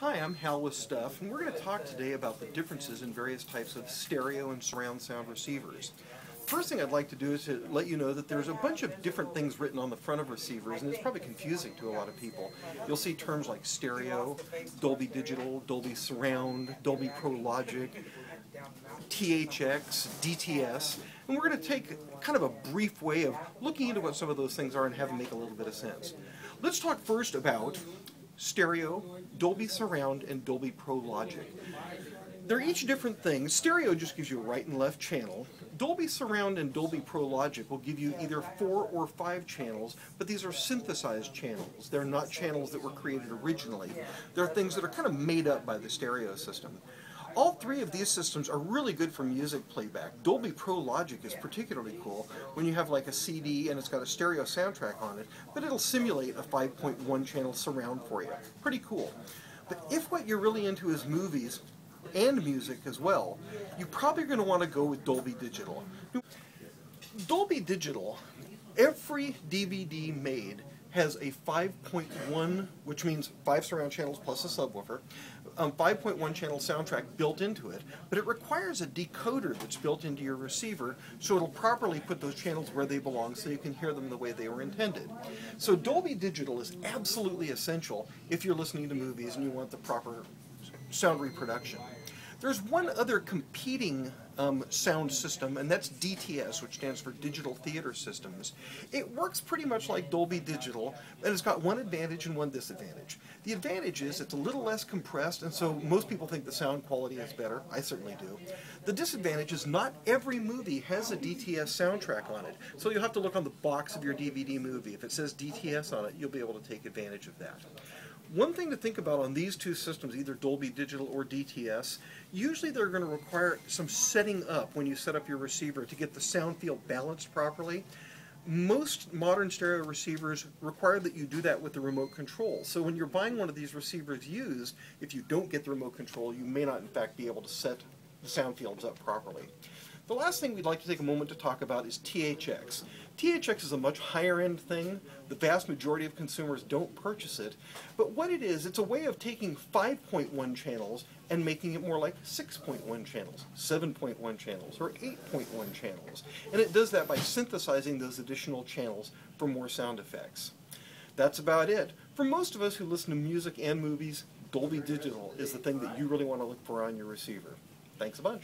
Hi, I'm Hal with Stuff, and we're going to talk today about the differences in various types of stereo and surround sound receivers. First thing I'd like to do is to let you know that there's a bunch of different things written on the front of receivers, and it's probably confusing to a lot of people. You'll see terms like stereo, Dolby Digital, Dolby Surround, Dolby Pro Logic, THX, DTS, and we're going to take kind of a brief way of looking into what some of those things are and have them make a little bit of sense. Let's talk first about stereo, Dolby Surround, and Dolby Pro Logic. They're each different things. Stereo just gives you a right and left channel. Dolby Surround and Dolby Pro Logic will give you either 4 or 5 channels, but these are synthesized channels. They're not channels that were created originally. They're things that are kind of made up by the stereo system. All 3 of these systems are really good for music playback. Dolby Pro Logic is particularly cool when you have like a CD and it's got a stereo soundtrack on it, but it'll simulate a 5.1 channel surround for you. Pretty cool. But if what you're really into is movies and music as well, you're probably going to want to go with Dolby Digital. Dolby Digital, every DVD made has a 5.1, which means 5 surround channels plus a subwoofer, 5.1 channel soundtrack built into it, but it requires a decoder that's built into your receiver so it'll properly put those channels where they belong so you can hear them the way they were intended. So Dolby Digital is absolutely essential if you're listening to movies and you want the proper sound reproduction. There's one other competing sound system, and that's DTS, which stands for Digital Theater Systems. It works pretty much like Dolby Digital, and it's got one advantage and one disadvantage. The advantage is it's a little less compressed, and so most people think the sound quality is better. I certainly do. The disadvantage is not every movie has a DTS soundtrack on it, so you'll have to look on the box of your DVD movie. If it says DTS on it, you'll be able to take advantage of that. One thing to think about on these 2 systems, either Dolby Digital or DTS, usually they're going to require some setting up when you set up your receiver to get the sound field balanced properly. Most modern stereo receivers require that you do that with the remote control. So when you're buying one of these receivers used, if you don't get the remote control, you may not in fact be able to set the sound fields up properly. The last thing we'd like to take a moment to talk about is THX. THX is a much higher end thing. The vast majority of consumers don't purchase it. But what it is, it's a way of taking 5.1 channels and making it more like 6.1 channels, 7.1 channels, or 8.1 channels. And it does that by synthesizing those additional channels for more sound effects. That's about it. For most of us who listen to music and movies, Dolby Digital is the thing that you really want to look for on your receiver. Thanks a bunch.